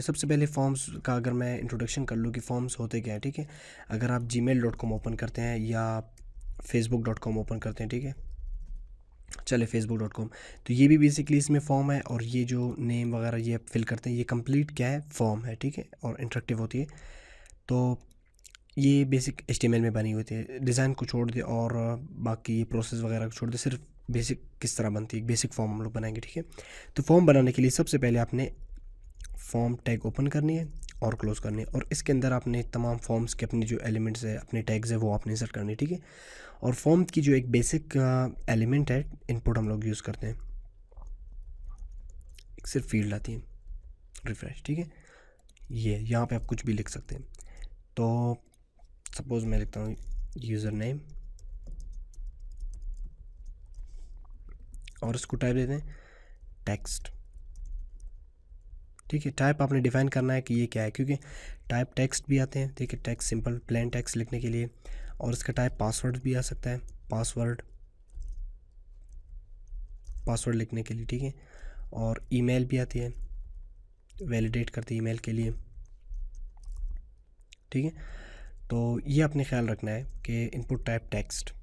सबसे पहले फॉर्म्स का अगर मैं इंट्रोडक्शन कर लूँ कि फॉर्म्स होते क्या है, ठीक है। अगर आप gmail.com ओपन करते हैं या facebook.com ओपन करते हैं, ठीक है, चले facebook.com, तो ये भी बेसिकली इसमें फॉर्म है, और ये जो नेम वगैरह ये आप फिल करते हैं ये कंप्लीट क्या है, फॉर्म है, ठीक है, और इंटरेक्टिव होती है। तो ये बेसिक HTML में बनी होती है। डिज़ाइन को छोड़ दे और बाकी ये प्रोसेस वगैरह को छोड़ दे, सिर्फ बेसिक किस तरह बनती है, एक बेसिक फॉर्म हम लोग बनाएंगे, ठीक है। तो फॉर्म बनाने के लिए सबसे पहले आपने फॉर्म टैग ओपन करनी है और क्लोज़ करनी है, और इसके अंदर आपने तमाम फॉर्म्स के अपने जो एलिमेंट्स है, अपने टैग्स है, वो आपने इंसर्ट करनी है, ठीक है। और फॉर्म की जो एक बेसिक एलिमेंट है, इनपुट हम लोग यूज़ करते हैं, एक सिर्फ फील्ड आती है रिफ्रेश, ठीक है। ये यहाँ पे आप कुछ भी लिख सकते हैं। तो सपोज़ मैं लिखता हूँ यूज़र नेम, और इसको टाइप देते हैं टेक्स्ट, ठीक है। टाइप आपने डिफ़ाइन करना है कि ये क्या है, क्योंकि टाइप टेक्स्ट भी आते हैं, ठीक है, टेक्स्ट सिंपल प्लेन टेक्स्ट लिखने के लिए, और इसका टाइप पासवर्ड भी आ सकता है, पासवर्ड लिखने के लिए, ठीक है। और ईमेल भी आती है, वैलिडेट करती है ईमेल के लिए, ठीक है। तो ये आपने ख्याल रखना है कि इनपुट टाइप टेक्स्ट।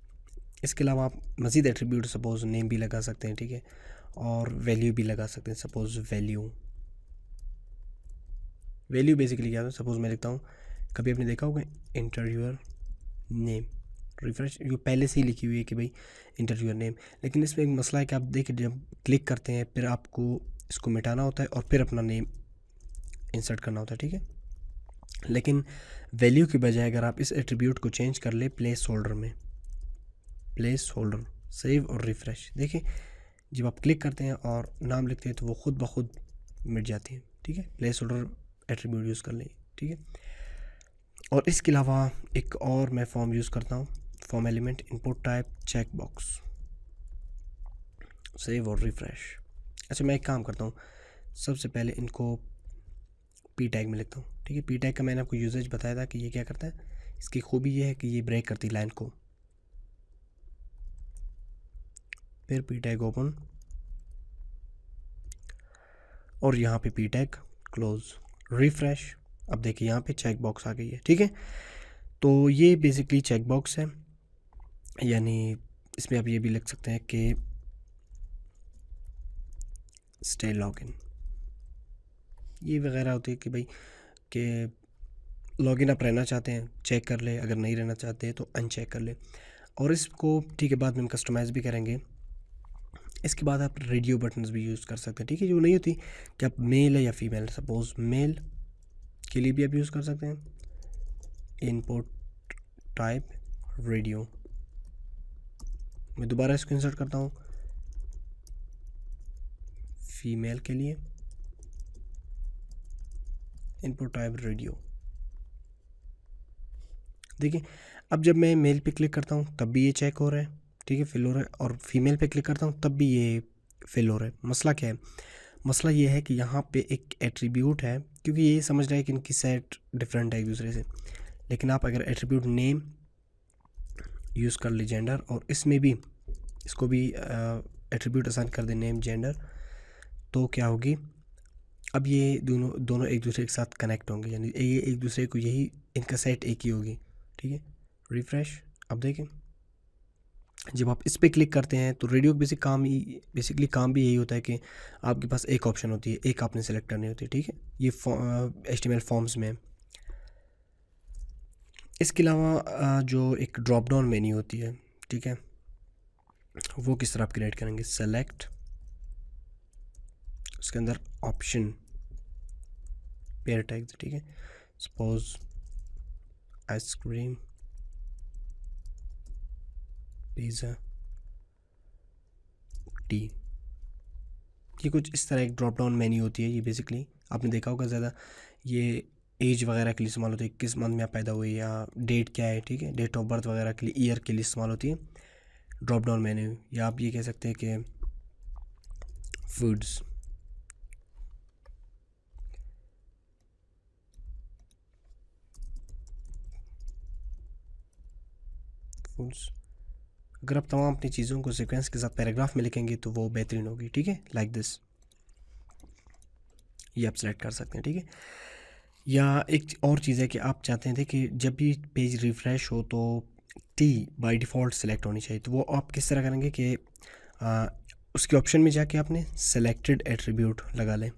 इसके अलावा आप मज़ीद एट्रीब्यूट सपोज़ नेम भी लगा सकते हैं, ठीक है, और वैल्यू भी लगा सकते हैं। सपोज़ वैल्यू बेसिकली क्या होता है, सपोज़ मैं लिखता हूँ, कभी आपने देखा होगा इंटरव्यूअर नेम रिफ्रेश, ये पहले से ही लिखी हुई है कि भाई इंटरव्यूअर नेम, लेकिन इसमें एक मसला है कि आप देखिए जब क्लिक करते हैं फिर आपको इसको मिटाना होता है और फिर अपना नेम इंसर्ट करना होता है, ठीक है। लेकिन वैल्यू की बजाय अगर आप इस एट्रीब्यूट को चेंज कर ले प्लेस होल्डर में, प्लेस होल्डर, सेव और रिफ़्रेश, देखिए जब आप क्लिक करते हैं और नाम लिखते हैं तो वो खुद ब खुद मिट जाती है, ठीक है। प्लेस होल्डर एट्रीब्यूट यूज़ कर लें, ठीक है। और इसके अलावा एक और मैं फॉर्म यूज़ करता हूँ, form element input type check box, save और रिफ़्रेश। अच्छा, मैं एक काम करता हूँ, सबसे पहले इनको पी टैग में लिखता हूँ, ठीक है। पी टैग का मैंने आपको यूजेज बताया था कि ये क्या करता है। इसकी खूबी ये है कि ये ब्रेक करती लाइन को। फिर पी टैग ओपन, और यहाँ पे पी टैग क्लोज, रिफ़्रेश। अब देखिए यहाँ पे चेक बॉक्स आ गई है, ठीक है। तो ये बेसिकली चेक बॉक्स है, यानी इसमें आप ये भी लिख सकते हैं कि स्टे लॉगिन, ये वगैरह होती है कि भाई कि लॉगिन आप रहना चाहते हैं चेक कर ले, अगर नहीं रहना चाहते तो अनचेक कर ले। और इसको ठीक है बाद में हम कस्टमाइज़ भी करेंगे। इसके बाद आप रेडियो बटन्स भी यूज़ कर सकते हैं, ठीक है, जो नहीं होती कि आप मेल है या फीमेल, सपोज़ मेल के लिए भी आप यूज़ कर सकते हैं, इनपुट टाइप रेडियो। मैं दोबारा इसको इंसर्ट करता हूँ, फीमेल के लिए इनपुट टाइप रेडियो। देखिए अब जब मैं मेल पे क्लिक करता हूँ तब भी ये चेक हो रहा है, ठीक है, फिल हो रहा है, और फीमेल पे क्लिक करता हूँ तब भी ये फिल हो रहा है। मसला क्या है, मसला ये है कि यहाँ पे एक एट्रीब्यूट है, क्योंकि ये समझ रहा है कि इनकी सेट डिफरेंट है एक दूसरे से। लेकिन आप अगर एट्रीब्यूट नेम यूज़ कर ले जेंडर, और इसमें भी इसको भी एट्रीब्यूट असाइन कर दे नेम जेंडर, तो क्या होगी, अब ये दोनों एक दूसरे के साथ कनेक्ट होंगे, यानी ये एक दूसरे को, यही इनका सेट एक ही होगी, ठीक है। रिफ़्रेश, अब देखें जब आप इस पर क्लिक करते हैं तो रेडियो बेसिकली काम भी यही होता है कि आपके पास एक ऑप्शन होती है, एक आपने सेलेक्ट करनी होती है, ठीक है। ये HTML फॉर्म्स में। इसके अलावा जो एक ड्रॉप डाउन मेन्यू होती है, ठीक है, वो किस तरह आप क्रिएट करेंगे, सेलेक्ट, उसके अंदर ऑप्शन पेयर टैग, ठीक है, सपोज आइसक्रीम, पिज़्ज़ा, टी। ये कुछ इस तरह एक ड्रॉप डाउन मेन्यू होती है। ये बेसिकली आपने देखा होगा ज़्यादा ये एज वगैरह के लिए इस्तेमाल होती है, किस मंथ में आप पैदा हुए या डेट क्या है, ठीक है, डेट ऑफ बर्थ वगैरह के लिए, ईयर के लिए इस्तेमाल होती है ड्रॉप डाउन मेन्यू। या आप ये कह सकते हैं कि फूड्स, अगर आप तमाम अपनी चीज़ों को सीक्वेंस के साथ पैराग्राफ में लिखेंगे तो वो बेहतरीन होगी, ठीक है, लाइक दिस। ये आप सेलेक्ट कर सकते हैं, ठीक है। या एक और चीज़ है कि आप चाहते थे कि जब भी पेज रिफ़्रेश हो तो टी बाय डिफ़ॉल्ट सेलेक्ट होनी चाहिए, तो वो आप किस तरह करेंगे कि आ, उसके ऑप्शन में जाके आपने सेलेक्टेड एट्रीब्यूट लगा लें।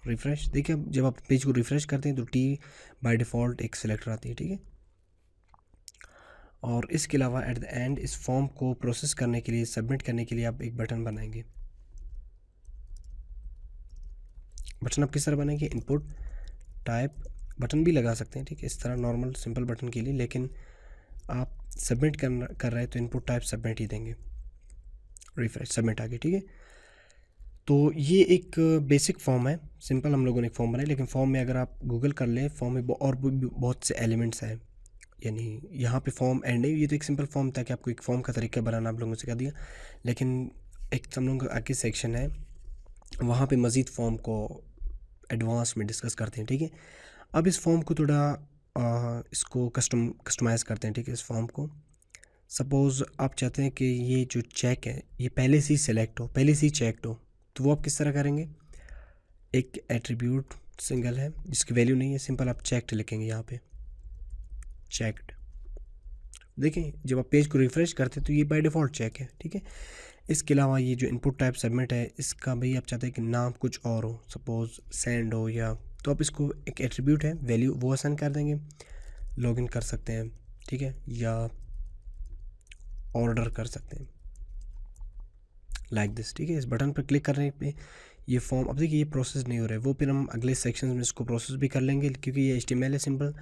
रिफ़्रेश, देखिए अब जब आप पेज को रिफ़्रेश करते हैं तो टी बाय डिफ़ॉल्ट एक सेलेक्टर आती है, ठीक है। और इसके अलावा एट द एंड इस फॉर्म को प्रोसेस करने के लिए, सबमिट करने के लिए आप एक बटन बनाएंगे। बटन आप किस तरह बनाएंगे, इनपुट टाइप बटन भी लगा सकते हैं, ठीक है, इस तरह नॉर्मल सिंपल बटन के लिए, लेकिन आप सबमिट कर रहे हैं तो इनपुट टाइप सबमिट ही देंगे। रिफ्रेश, सबमिट आ गया, ठीक है। तो ये एक बेसिक फॉर्म है, सिंपल हम लोगों ने एक फॉर्म बनाया, लेकिन फॉर्म में अगर आप गूगल कर लें फॉर्म में और भी बहुत से एलिमेंट्स हैं, यानी यहाँ पे फॉर्म एंड नहीं, ये तो एक सिंपल फॉर्म था कि आपको एक फॉर्म का तरीका बनाना आप लोगों से सिखा दिया, लेकिन एक हम लोगों का आगे सेक्शन है, वहाँ पे मज़ीद फॉर्म को एडवांस में डिस्कस करते हैं, ठीक है। अब इस फॉर्म को थोड़ा इसको कस्टमाइज़ करते हैं, ठीक है। इस फॉर्म को सपोज़ आप चाहते हैं कि ये जो चेक है ये पहले से ही सेलेक्ट हो, पहले से ही चेकड हो, तो वो आप किस तरह करेंगे, एक एट्रीब्यूट सिंगल है जिसकी वैल्यू नहीं है, सिंपल आप चेकड लिखेंगे यहाँ पे, चेकड। देखें जब आप पेज को रिफ़्रेश करते हैं तो ये बाय डिफ़ॉल्ट चेक है, ठीक है। इसके अलावा ये जो इनपुट टाइप सबमिट है, इसका भाई आप चाहते हैं कि नाम कुछ और हो, सपोज़ सेंड हो, या तो आप इसको एक एट्रीब्यूट है वैल्यू वो असाइन कर देंगे, लॉगिन कर सकते हैं, ठीक है, या ऑर्डर कर सकते हैं लाइक दिस, ठीक है। इस बटन पर क्लिक करने पे ये फॉर्म, अब देखिए ये प्रोसेस नहीं हो रहा है, वो फिर हम अगले सेक्शन में इसको प्रोसेस भी कर लेंगे क्योंकि ये HTML है सिंपल।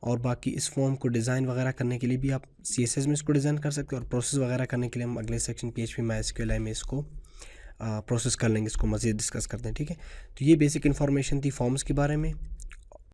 और बाकी इस फॉर्म को डिज़ाइन वगैरह करने के लिए भी आप CSS में इसको डिज़ाइन कर सकते हो, और प्रोसेस वगैरह करने के लिए हम अगले सेक्शन PHP MySQL में इसको प्रोसेस कर लेंगे, इसको मज़ीद डिस्कस करते हैं, ठीक है। तो ये बेसिक इन्फॉर्मेशन थी फॉर्म्स के बारे में।